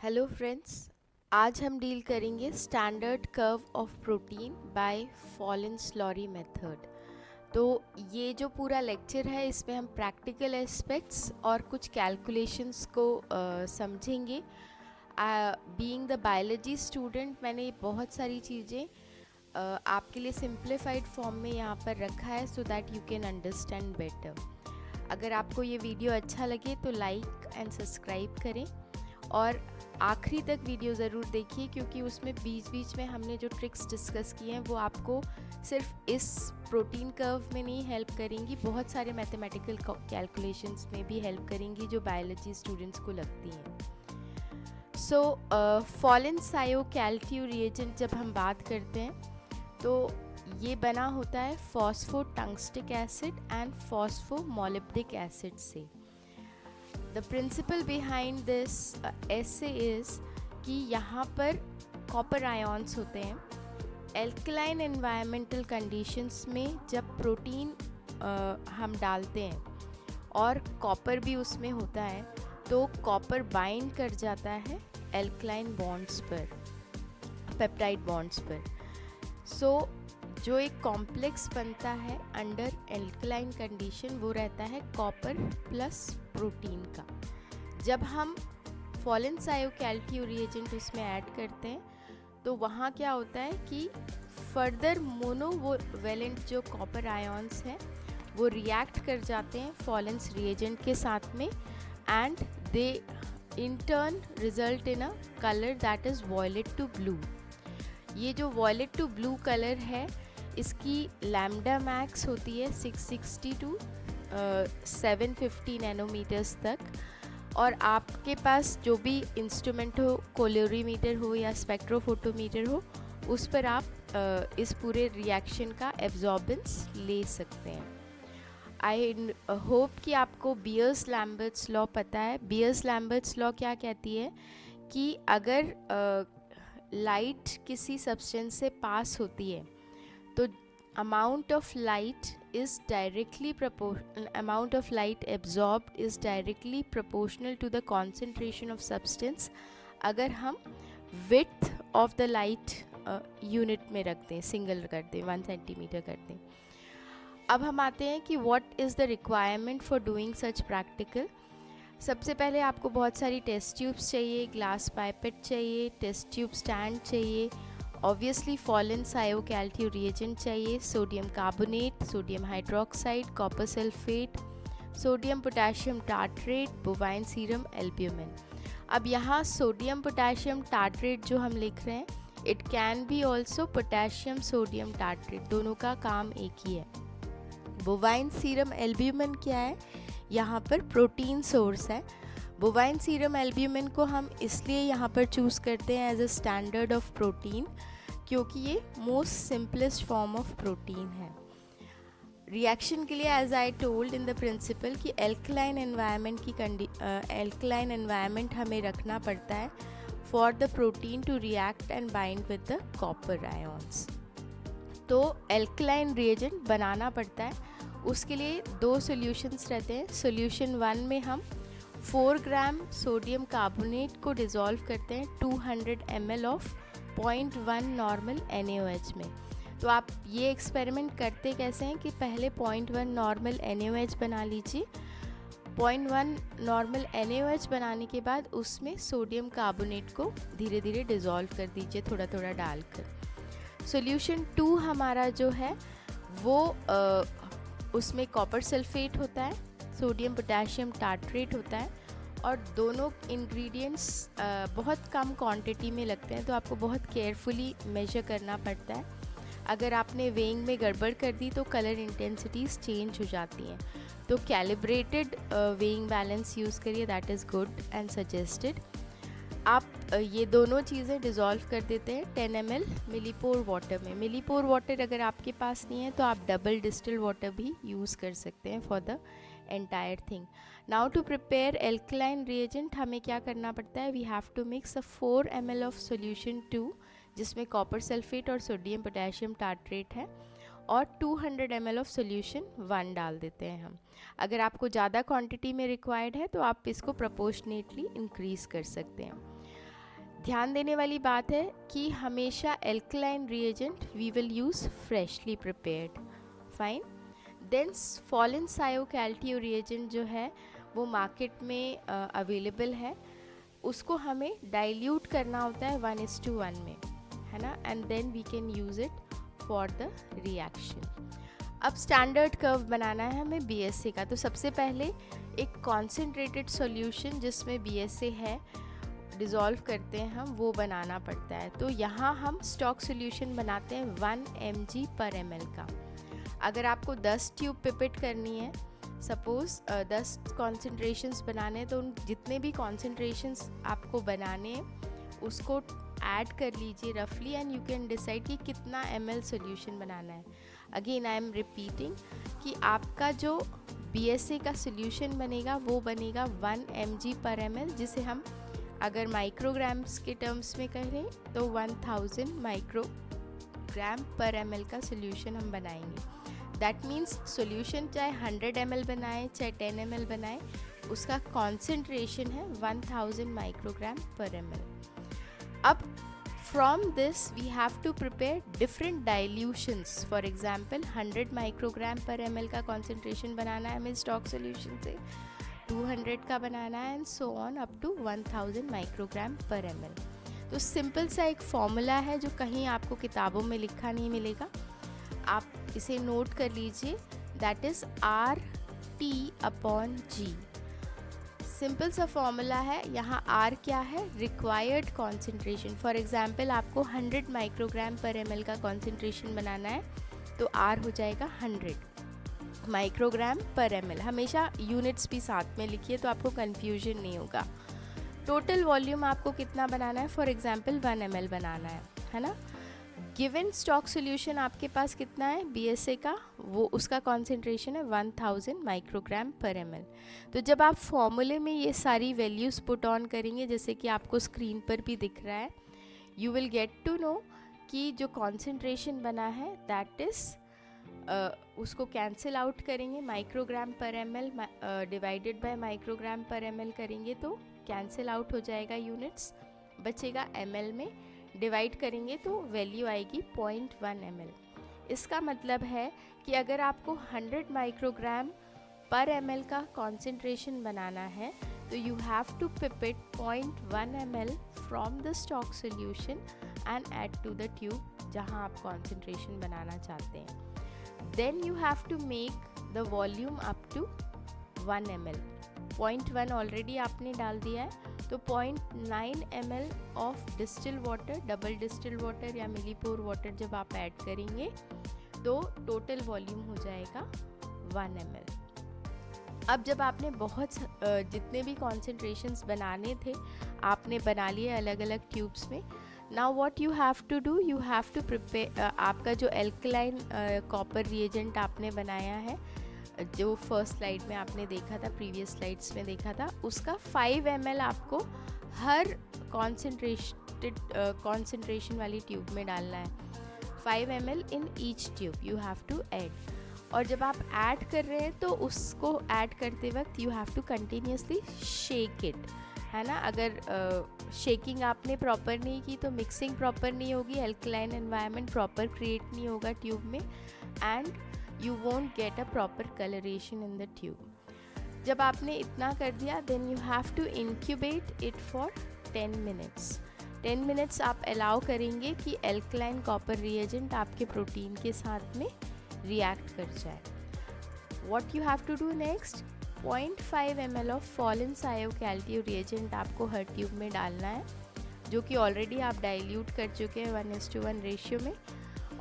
Hello friends, आज हम deal करेंगे standard curve of protein by Folin Lowry method. तो ये जो पूरा लेक्चर है इसमें हम प्रैक्टिकल एस्पेक्ट्स और कुछ कैलकुलेशंस को समझेंगे। बीइंग द बायोलॉजी स्टूडेंट मैंने बहुत सारी चीज़ें आपके लिए सिंप्लीफाइड फॉर्म में यहाँ पर रखा है so that you can understand better. अगर आपको ये वीडियो अच्छा लगे तो लाइक एंड सब्सक्राइब करें और आखिरी तक वीडियो ज़रूर देखिए, क्योंकि उसमें बीच बीच में हमने जो ट्रिक्स डिस्कस किए हैं वो आपको सिर्फ इस प्रोटीन कर्व में नहीं हेल्प करेंगी, बहुत सारे मैथमेटिकल कैलकुलेशंस में भी हेल्प करेंगी जो बायोलॉजी स्टूडेंट्स को लगती हैं। सो फॉलन सायो कैल्क्यू रिएजेंट जब हम बात करते हैं तो ये बना होता है phosphotungstic acid and phosphomolybdic acid से। द प्रिंसिपल बिहाइंड दिस ऐसे इज़ कि यहाँ पर कॉपर आयॉन्स होते हैं। एल्कलाइन एनवायरमेंटल कंडीशंस में जब प्रोटीन हम डालते हैं और कॉपर भी उसमें होता है तो कॉपर बाइंड कर जाता है एल्कलाइन बॉन्ड्स पर, पेप्टाइड बॉन्ड्स पर। सो जो एक कॉम्प्लेक्स बनता है अंडर एल्कलाइन कंडीशन वो रहता है कॉपर प्लस प्रोटीन का। जब हम फॉलन सायो कैल्क्यू रिएजेंट उसमें ऐड करते हैं तो वहाँ क्या होता है कि फर्दर मोनोवेलेंट जो कॉपर आयॉन्स हैं वो रिएक्ट कर जाते हैं फॉलन्स रिएजेंट के साथ में and they in turn result in a colour that is violet to blue. ये जो वॉयलेट टू ब्लू कलर है इसकी लैम्डा मैक्स होती है 660 टू 750 नैनोमीटर्स तक। और आपके पास जो भी इंस्ट्रूमेंट हो, कोलोरीमीटर हो या स्पेक्ट्रोफोटोमीटर हो, उस पर आप इस पूरे रिएक्शन का एब्जॉर्बेंस ले सकते हैं। आई होप कि आपको बियर्स लैम्बर्ट्स लॉ पता है। बियर्स लैम्बर्ट्स लॉ क्या कहती है कि अगर लाइट किसी सब्सटेंस से पास होती है तो amount of light absorbed is directly proportional to the concentration of substance अगर हम width of the light unit में रख दें, सिंगल कर दें, 1 सेंटीमीटर कर दें। अब हम आते हैं कि what is the requirement for doing such practical। सबसे पहले आपको बहुत सारी टेस्ट ट्यूब्स चाहिए, ग्लास पाइपेट चाहिए, टेस्ट ट्यूब स्टैंड चाहिए, ऑब्वियसली फॉलन सायो कैल्क्यू रिएजेंट चाहिए, sodium carbonate, sodium hydroxide, copper sulphate, sodium potassium tartrate, bovine serum, albumin. अब यहाँ सोडियम पोटेशियम टार्ट्रेट जो हम लिख रहे हैं, it can be also potassium sodium tartrate, दोनों का काम एक ही है। बोवाइन सीरम एल्ब्यूमिन क्या है? यहाँ पर प्रोटीन सोर्स है। बोवाइन सीरम एल्ब्यूमिन को हम इसलिए यहाँ पर चूज़ करते हैं as a standard of protein क्योंकि ये most simplest form of protein है। रिएक्शन के लिए as I told in the principle कि एल्कलाइन एनवायरनमेंट हमें रखना पड़ता है for the protein to react and bind with the copper ions. तो एल्कलाइन रिएजेंट बनाना पड़ता है, उसके लिए दो सॉल्यूशंस रहते हैं। सॉल्यूशन 1 में हम 4 ग्राम सोडियम कार्बोनेट को डिज़ोल्व करते हैं 200 ml ऑफ 0.1 नॉर्मल NaOH में। तो आप ये एक्सपेरिमेंट करते कैसे हैं कि पहले 0.1 नॉर्मल NaOH बना लीजिए। 0.1 नॉर्मल NaOH बनाने के बाद उसमें सोडियम कार्बोनेट को धीरे धीरे डिज़ोल्व कर दीजिए, थोड़ा थोड़ा डालकर। सॉल्यूशन 2 हमारा जो है वो उसमें कॉपर सल्फेट होता है, सोडियम पोटेशियम टार्ट्रेट होता है और दोनों इंग्रेडिएंट्स बहुत कम क्वांटिटी में लगते हैं, तो आपको बहुत केयरफुली मेजर करना पड़ता है। अगर आपने वेइंग में गड़बड़ कर दी तो कलर इंटेंसिटीज़ चेंज हो जाती हैं, तो कैलिब्रेटेड वेइंग बैलेंस यूज़ करिए, that is good and suggested. आप ये दोनों चीज़ें डिज़ोल्व कर देते हैं 10 ml मिलीपोर वाटर में। मिलीपोर वाटर अगर आपके पास नहीं है तो आप डबल डिस्टिल वाटर भी यूज़ कर सकते हैं for the entire thing. Now to prepare alkaline reagent हमें क्या करना पड़ता है? We have to mix a 4 ml of solution 2 जिसमें कॉपर सल्फेट और सोडियम पोटेशियम टार्ट्रेट है और 200 ml ऑफ सॉल्यूशन 1 डाल देते हैं हम। अगर आपको ज़्यादा क्वांटिटी में रिक्वायर्ड है तो आप इसको प्रोपोर्शनेटली इंक्रीज़ कर सकते हैं। ध्यान देने वाली बात है कि हमेशा alkaline reagent we will use freshly prepared. Fine. Then Folin Ciocalteu reagent जो है वो मार्केट में अवेलेबल है. उसको हमें डाइल्यूट करना होता है 1:1 में, है ना, and then we can use it for the reaction. अब स्टैंडर्ड कर्व बनाना है हमें BSA का. तो सबसे पहले एक कॉन्सेंट्रेटेड सॉल्यूशन जिसमें BSA है डिज़ोल्व करते हैं हम, वो बनाना पड़ता है. तो यहाँ हम स्टॉक सॉल्यूशन बनाते हैं 1 mg/ml का. अगर आपको 10 ट्यूब पिपेट करनी है, सपोज़ 10 कॉन्सेंट्रेशंस बनाने हैं, तो उन जितने भी कॉन्सेंट्रेशंस आपको बनाने हैं उसको ऐड कर लीजिए रफली एंड यू कैन डिसाइड कि कितना ml सॉल्यूशन बनाना है. अगेन आई एम रिपीटिंग कि आपका जो BSA का सॉल्यूशन बनेगा वो बनेगा 1 mg/ml, जिसे हम अगर माइक्रोग्राम्स के टर्म्स में कहें तो 1000 माइक्रोग्राम पर ml का सॉल्यूशन हम बनाएंगे. दैट मीन्स सॉल्यूशन चाहे 100 ml बनाए चाहे 10 ml बनाए, उसका कॉन्सेंट्रेशन है 1000 माइक्रोग्राम पर ml. अब from this we have to prepare different dilutions. For example 100 microgram पर ml का कॉन्सेंट्रेशन बनाना है हमें स्टॉक सॉल्यूशन से, 200 का बनाना है and so on up to 1000 microgram पर ml. तो सिंपल सा एक फॉर्मूला है जो कहीं आपको किताबों में लिखा नहीं मिलेगा, आप इसे नोट कर लीजिए. That is RT/G. सिंपल सा फॉर्मूला है. यहाँ R क्या है? Required concentration. फॉर एग्जांपल आपको 100 माइक्रोग्राम पर ml का कॉन्सेंट्रेशन बनाना है तो R हो जाएगा 100 माइक्रोग्राम पर ml. हमेशा यूनिट्स भी साथ में लिखिए तो आपको कन्फ्यूजन नहीं होगा. टोटल वॉल्यूम आपको कितना बनाना है? फॉर एग्जांपल 1 ml बनाना है ना. गिवन स्टॉक सॉल्यूशन आपके पास कितना है BSA का, वो उसका कॉन्सेंट्रेशन है 1000 माइक्रोग्राम पर ml. तो जब आप फॉर्मूले में ये सारी वैल्यूज़ पुट ऑन करेंगे जैसे कि आपको स्क्रीन पर भी दिख रहा है, you will get to know कि जो कॉन्सेंट्रेशन बना है दैट इज़ उसको कैंसिल आउट करेंगे. माइक्रोग्राम पर ml डिवाइडेड बाय माइक्रोग्राम पर ml करेंगे तो कैंसिल आउट हो जाएगा यूनिट्स, बचेगा ml में. डिवाइड करेंगे तो वैल्यू आएगी 0.1 ml. इसका मतलब है कि अगर आपको 100 माइक्रोग्राम पर ml का कॉन्सेंट्रेशन बनाना है तो you have to pipette 0.1 ml from the stock solution and add to the tube जहां आप कॉन्सेंट्रेशन बनाना चाहते हैं. Then you have to make the volume up to 1 ml. 0.1 already आपने डाल दिया है तो 0.9 ml of distil water, double distil water या मिलीपोर वाटर जब आप ऐड करेंगे तो टोटल वॉल्यूम हो जाएगा 1 ml. अब जब आपने बहुत जितने भी कॉन्सेंट्रेशंस बनाने थे आपने बना लिए अलग अलग ट्यूब्स में. Now what you have to do, you have to prepare आपका जो एल्कलाइन कॉपर रिएजेंट आपने बनाया है, जो फर्स्ट स्लाइड में आपने देखा था, प्रीवियस स्लाइड्स में देखा था, उसका 5 ml आपको हर कॉन्सेंट्रेशन वाली ट्यूब में डालना है. 5 ml in each tube you have to add. और जब आप ऐड कर रहे हैं तो उसको ऐड करते वक्त you have to continuously shake it, है ना. अगर शेकिंग आपने प्रॉपर नहीं की तो मिक्सिंग प्रॉपर नहीं होगी, एल्कलाइन एनवायरनमेंट प्रॉपर क्रिएट नहीं होगा ट्यूब में and you won't get a proper coloration in the tube. जब आपने इतना कर दिया then you have to incubate it for 10 minutes. 10 minutes आप अलाउ करेंगे कि एल्कलाइन कॉपर रिएजेंट आपके प्रोटीन के साथ में रिएक्ट कर जाए. What you have to do next, 0.5 ml of Folin Ciocalteu reagent आपको हर ट्यूब में डालना है, जो कि ऑलरेडी आप डाइल्यूट कर चुके हैं 1:1 रेशियो में.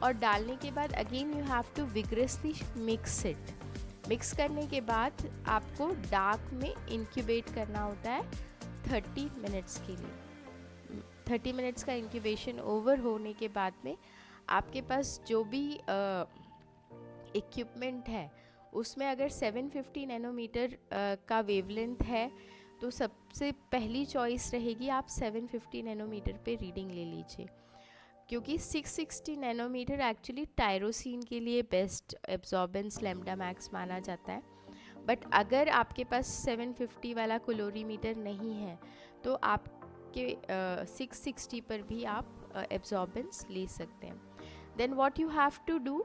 और डालने के बाद again you have to vigorously mix it. Mix करने के बाद आपको डार्क में इंक्यूबेट करना होता है 30 मिनट्स के लिए. 30 मिनट्स का इंक्यूबेशन ओवर होने के बाद में आपके पास जो भी इक्विपमेंट है उसमें अगर 750 नैनोमीटर का वेवलेंथ है तो सबसे पहली चॉइस रहेगी आप 750 नैनोमीटर पे रीडिंग ले लीजिए, क्योंकि 660 नैनोमीटर एक्चुअली टायरोसिन के लिए बेस्ट एब्जॉर्बेंस लैम्डा मैक्स माना जाता है. बट अगर आपके पास 750 वाला क्लोरीमीटर नहीं है तो आप के 660 पर भी आप एब्जॉर्बेंस ले सकते हैं. Then what you have to do,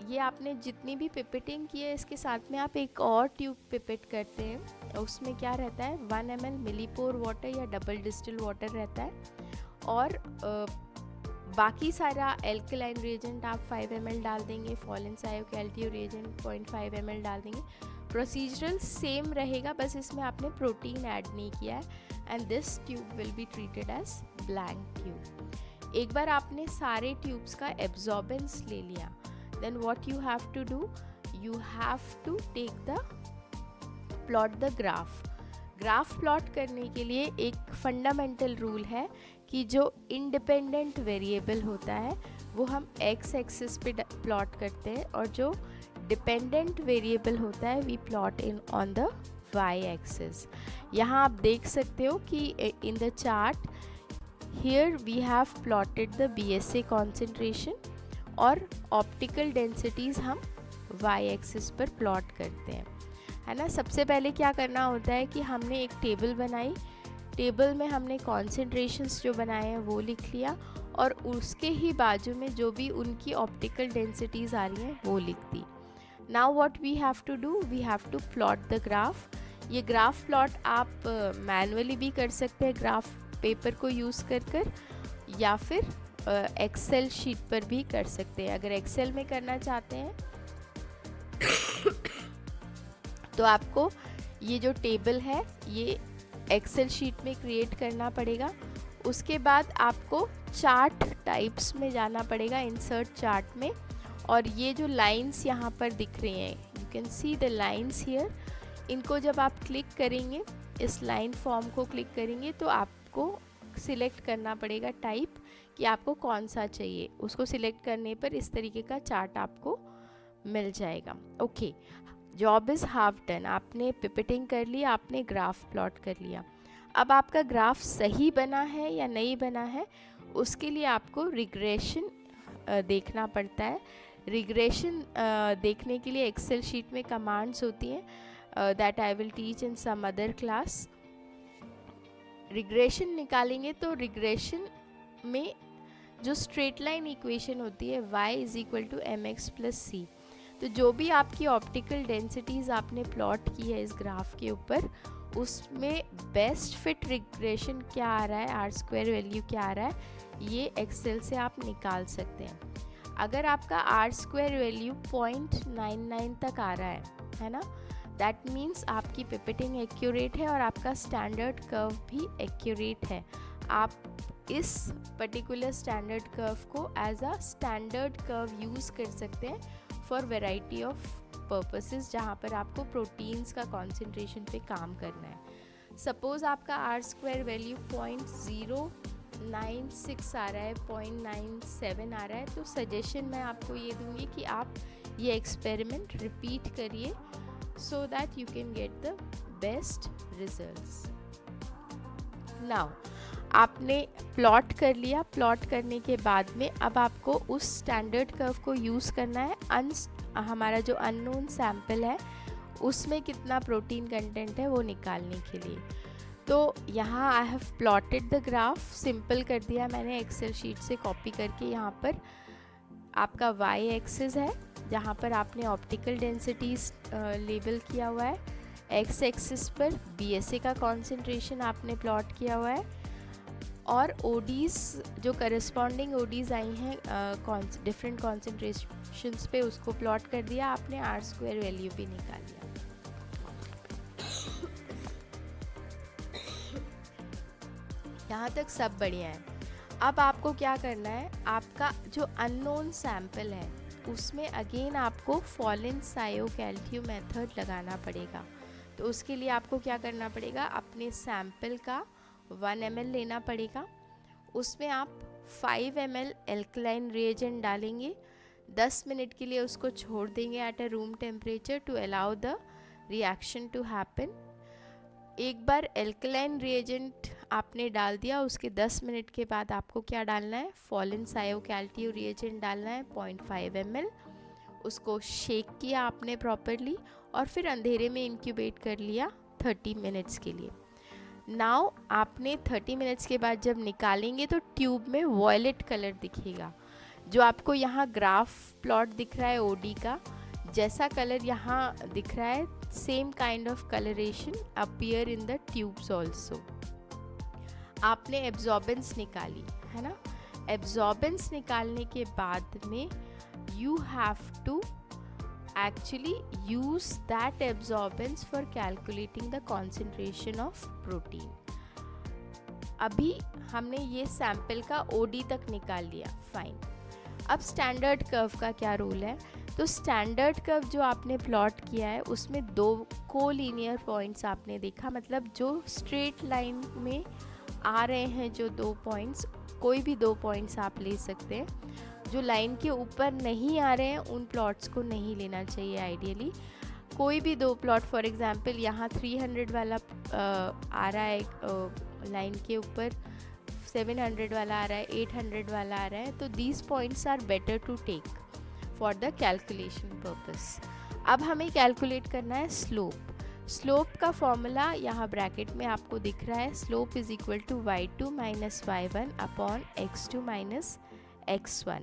ये आपने जितनी भी पिपेटिंग की है इसके साथ में आप एक और ट्यूब पिपेट करते हैं. उसमें क्या रहता है, 1 ml मिलीपोर वाटर या डबल डिस्टिल वाटर रहता है, और बाकी सारा एल्कलाइन रिएजेंट आप 5 ml डाल देंगे, फॉलिन सायोकैल्टियो रिएजेंट 0.5 ml डाल देंगे. प्रोसीजरल सेम रहेगा, बस इसमें आपने प्रोटीन ऐड नहीं किया है. And this tube will be treated as blank tube. एक बार आपने सारे ट्यूब्स का एब्जॉर्बेंस ले लिया, then what you have to do, you have to take the plot the graph. Graph plot करने के लिए एक फंडामेंटल रूल है कि जो इंडिपेंडेंट वेरिएबल होता है वो हम एक्स एक्सिस पे प्लॉट करते हैं, और जो डिपेंडेंट वेरिएबल होता है we plot in on the Y axis. यहाँ आप देख सकते हो कि in the chart here we have plotted the BSA concentration, और ऑप्टिकल डेंसिटीज़ हम वाई एक्सिस पर प्लॉट करते हैं, है ना. सबसे पहले क्या करना होता है कि हमने एक टेबल बनाई, टेबल में हमने कॉन्सेंट्रेशंस जो बनाए हैं वो लिख लिया, और उसके ही बाजू में जो भी उनकी ऑप्टिकल डेंसिटीज़ आ रही हैं वो लिख दी. Now what we have to do, we have to plot the graph. ये ग्राफ प्लॉट आप मैनुअली भी कर सकते हैं ग्राफ पेपर को यूज़ कर, या फिर एक्सेल शीट पर भी कर सकते हैं. अगर एक्सेल में करना चाहते हैं तो आपको ये जो टेबल है ये एक्सेल शीट में क्रिएट करना पड़ेगा. उसके बाद आपको चार्ट टाइप्स में जाना पड़ेगा, इंसर्ट चार्ट में, और ये जो लाइंस यहाँ पर दिख रही हैं, you can see the lines here, इनको जब आप क्लिक करेंगे, इस लाइन फॉर्म को क्लिक करेंगे तो आपको सिलेक्ट करना पड़ेगा टाइप कि आपको कौन सा चाहिए. उसको सिलेक्ट करने पर इस तरीके का चार्ट आपको मिल जाएगा. Okay, job is half done. आपने पिपेटिंग कर लिया, आपने ग्राफ प्लॉट कर लिया. अब आपका ग्राफ सही बना है या नहीं बना है, उसके लिए आपको रिग्रेशन देखना पड़ता है. रिग्रेशन देखने के लिए एक्सेल शीट में कमांड्स होती हैं that I will teach in some other class. Regression निकालेंगे तो रिग्रेशन में जो स्ट्रेट लाइन इक्वेशन होती है y is equal to mx plus C, तो जो भी आपकी ऑप्टिकल डेंसिटीज़ आपने प्लॉट की है इस ग्राफ के ऊपर, उसमें बेस्ट फिट रिग्रेशन क्या आ रहा है, आर स्क्वायर वैल्यू क्या आ रहा है, ये एक्सेल से आप निकाल सकते हैं. अगर आपका आर स्क्वायर वैल्यू 0.99 तक आ रहा है ना, दैट मीन्स आपकी पिपेटिंग एक्यूरेट है और आपका स्टैंडर्ड कर्व भी एक्यूरेट है. आप इस पर्टिकुलर स्टैंडर्ड कर्व को as a standard curve use कर सकते हैं फॉर वेराइटी ऑफ पर्पसेस, जहाँ पर आपको प्रोटीन्स का कॉन्सेंट्रेशन पे काम करना है. सपोज़ आपका आर स्क्वायर वैल्यू 0.096 आ रहा है, 0.97 आ रहा है, तो सजेशन मैं आपको ये दूंगी कि आप ये एक्सपेरिमेंट रिपीट करिए so that you can get the best results. Now आपने प्लॉट कर लिया, प्लॉट करने के बाद में अब आपको उस स्टैंडर्ड कर्व को यूज़ करना है. हमारा जो अननोन सैम्पल है उसमें कितना प्रोटीन कंटेंट है वो निकालने के लिए. तो यहाँ I have plotted the graph, simple कर दिया मैंने एक्सेल शीट से कॉपी करके. यहाँ पर आपका वाई एक्सिस है जहाँ पर आपने ऑप्टिकल डेंसिटीज़ लेबल किया हुआ है, एक्स एक्सिस पर BSA का कॉन्सेंट्रेशन आपने प्लॉट किया हुआ है, और ओडीज़ जो करस्पॉन्डिंग ओडीज़ आई हैं डिफरेंट कॉन्सेंट्रेशंस पे उसको प्लॉट कर दिया आपने, आर स्क्वायर वैल्यू भी निकाल लिया. यहाँ तक सब बढ़िया है. अब आपको क्या करना है, आपका जो अननोन सैम्पल है उसमें अगेन आपको फॉलिन सायोकैल्टियो मेथड लगाना पड़ेगा. तो उसके लिए आपको क्या करना पड़ेगा, अपने सैम्पल का 1 ml लेना पड़ेगा, उसमें आप 5 ml एल्कलाइन रिएजेंट डालेंगे, 10 मिनट के लिए उसको छोड़ देंगे at a room temperature to allow the reaction to happen. एक बार एल्कलाइन रिएजेंट आपने डाल दिया, उसके 10 मिनट के बाद आपको क्या डालना है, फॉलिन सायोकैल्टियो रिएजेंट डालना है 0.5 ml. उसको शेक किया आपने प्रॉपरली और फिर अंधेरे में इंक्यूबेट कर लिया 30 मिनट्स के लिए. नाउ आपने 30 मिनट्स के बाद जब निकालेंगे तो ट्यूब में वॉयलेट कलर दिखेगा। जो आपको यहाँ ग्राफ प्लॉट दिख रहा है ओडी का, जैसा कलर यहाँ दिख रहा है, same kind of coloration appear in the tubes also. आपने एब्जॉर्बेंस निकाली है ना। एब्जॉर्बेंस निकालने के बाद में you have to actually use that absorbance for calculating the concentration of protein। अभी हमने ये सैंपल का OD तक निकाल लिया, फाइन। अब स्टैंडर्ड कर्व का क्या रोल है? तो स्टैंडर्ड कर्व जो आपने प्लॉट किया है उसमें दो कोलिनियर पॉइंट्स आपने देखा, मतलब जो स्ट्रेट लाइन में आ रहे हैं जो दो पॉइंट्स, कोई भी दो पॉइंट्स आप ले सकते हैं। जो लाइन के ऊपर नहीं आ रहे हैं उन प्लॉट्स को नहीं लेना चाहिए आइडियली। कोई भी दो प्लॉट, फॉर एग्जांपल यहाँ 300 वाला आ रहा है लाइन के ऊपर, 700 वाला आ रहा है, 800 वाला आ रहा है, तो these points are better to take for the calculation purpose. अब हमें कैलकुलेट करना है स्लोप। स्लोप का फॉर्मूला यहाँ ब्रैकेट में आपको दिख रहा है, slope is equal to y2 minus y1 upon x2 minus x1।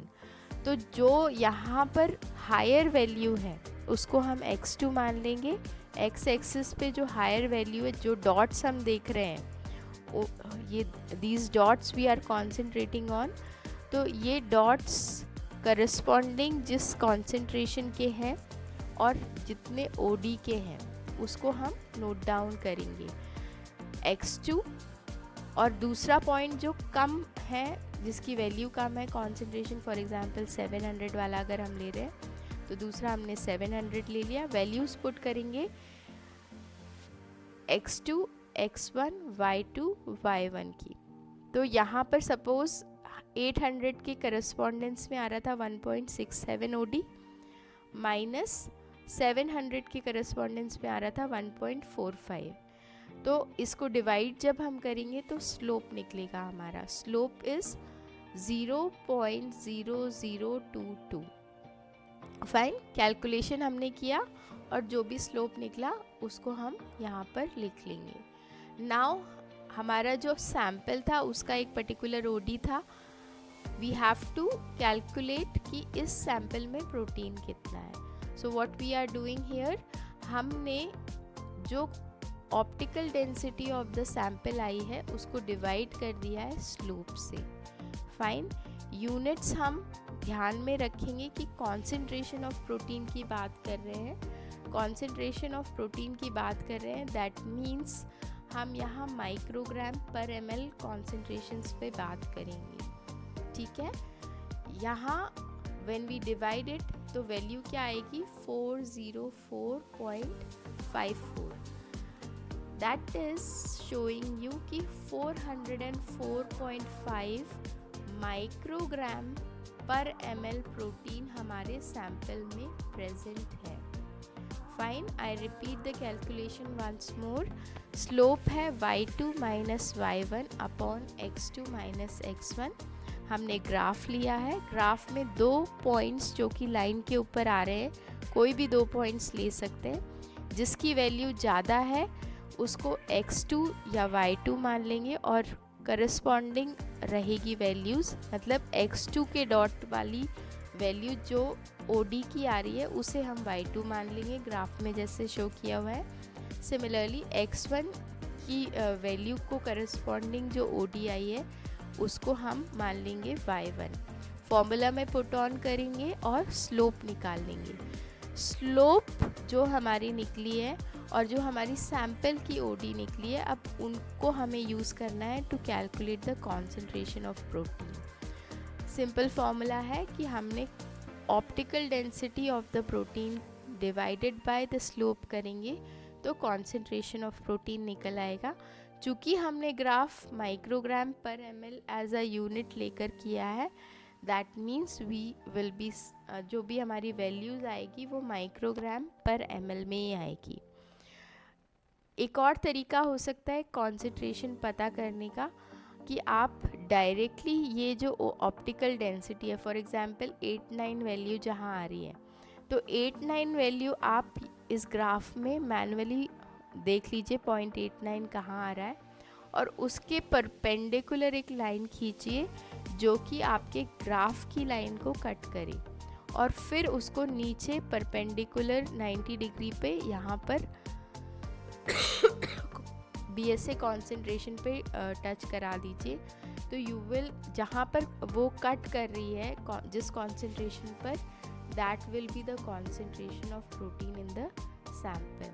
तो जो यहाँ पर हायर वैल्यू है उसको हम x2 मान लेंगे। x एक्सिस पे जो हायर वैल्यू है, जो डॉट्स हम देख रहे हैं, ये these dots we are concentrating on, तो ये डॉट्स करस्पॉन्डिंग जिस कॉन्सेंट्रेशन के हैं और जितने OD के हैं उसको हम नोट डाउन करेंगे, x2। और दूसरा पॉइंट जो कम है, जिसकी वैल्यू कम है कॉन्सेंट्रेशन, फॉर एग्जांपल 700 वाला अगर हम ले रहे हैं तो दूसरा हमने 700 ले लिया। वैल्यूज़ पुट करेंगे x2, x1, y2, y1 की। तो यहाँ पर सपोज 800 के करस्पॉन्डेंस में आ रहा था 1.67 OD, माइनस 700 के करस्पॉन्डेंस में आ रहा था 1.45। तो इसको डिवाइड जब हम करेंगे तो स्लोप निकलेगा हमारा। Slope is 0.0022। फाइन, कैलकुलेशन हमने किया और जो भी स्लोप निकला उसको हम यहाँ पर लिख लेंगे। नाउ हमारा जो सैंपल था उसका एक पर्टिकुलर OD था। वी हैव टू कैलकुलेट कि इस सैंपल में प्रोटीन कितना है। So what we are doing here, हमने जो optical density of the sample आई है उसको डिवाइड कर दिया है स्लोप से। फाइन, यूनिट्स हम ध्यान में रखेंगे कि कॉन्सेंट्रेशन ऑफ प्रोटीन की बात कर रहे हैं। कॉन्सेंट्रेशन ऑफ प्रोटीन की बात कर रहे हैं, दैट मीन्स हम यहाँ माइक्रोग्राम पर ml कॉन्सेंट्रेशंस पे बात करेंगे, ठीक है। यहाँ व्हेन वी डिवाइड इट तो वैल्यू क्या आएगी, 404.54। दैट इज शोइंग यू कि 404.5 माइक्रोग्राम पर ml प्रोटीन हमारे सैंपल में प्रेजेंट है। Fine, I repeat the calculation once more. Slope है y2 minus y1 upon x2 minus x1। हमने ग्राफ लिया है, ग्राफ में दो पॉइंट्स जो कि लाइन के ऊपर आ रहे हैं, कोई भी दो पॉइंट्स ले सकते हैं। जिसकी वैल्यू ज़्यादा है उसको x2 या y2 मान लेंगे और करस्पॉन्डिंग रहेगी वैल्यूज़, मतलब x2 के डॉट वाली वैल्यू जो OD की आ रही है उसे हम y2 मान लेंगे, ग्राफ में जैसे शो किया हुआ है। सिमिलरली x1 की वैल्यू को करस्पॉन्डिंग जो OD आई है उसको हम मान लेंगे y1। फॉर्मूला में पुट ऑन करेंगे और स्लोप निकाल लेंगे। स्लोप जो हमारी निकली है और जो हमारी सैंपल की OD निकली है, अब उनको हमें यूज़ करना है to calculate the concentration of protein. Simple formula है कि हमने optical density of the protein divided by the slope करेंगे तो कॉन्सेंट्रेशन ऑफ प्रोटीन निकल आएगा। चूँकि हमने ग्राफ माइक्रोग्राम पर ml एज अ यूनिट लेकर किया है, that means we will be, जो भी हमारी वैल्यूज़ आएगी वो माइक्रोग्राम पर ml में ही आएगी। एक और तरीका हो सकता है कॉन्सेंट्रेशन पता करने का कि आप डायरेक्टली ये जो ऑप्टिकल डेंसिटी है, फॉर एग्जांपल 8-9 वैल्यू जहाँ आ रही है, तो 8-9 वैल्यू आप इस ग्राफ में मैनुअली देख लीजिए 0.89 कहाँ आ रहा है, और उसके परपेंडिकुलर एक लाइन खींचिए जो कि आपके ग्राफ की लाइन को कट करे, और फिर उसको नीचे परपेंडिकुलर 90 डिग्री पे यहाँ पर BSA कॉन्सेंट्रेशन पे टच करा दीजिए। तो यू विल, जहाँ पर वो कट कर रही है जिस कॉन्सेंट्रेशन पर, that will be the concentration of protein in the sample.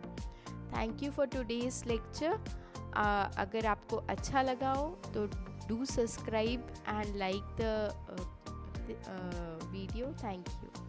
Thank you for today's lecture. अगर आपको अच्छा लगा हो तो do subscribe and like the video. Thank you.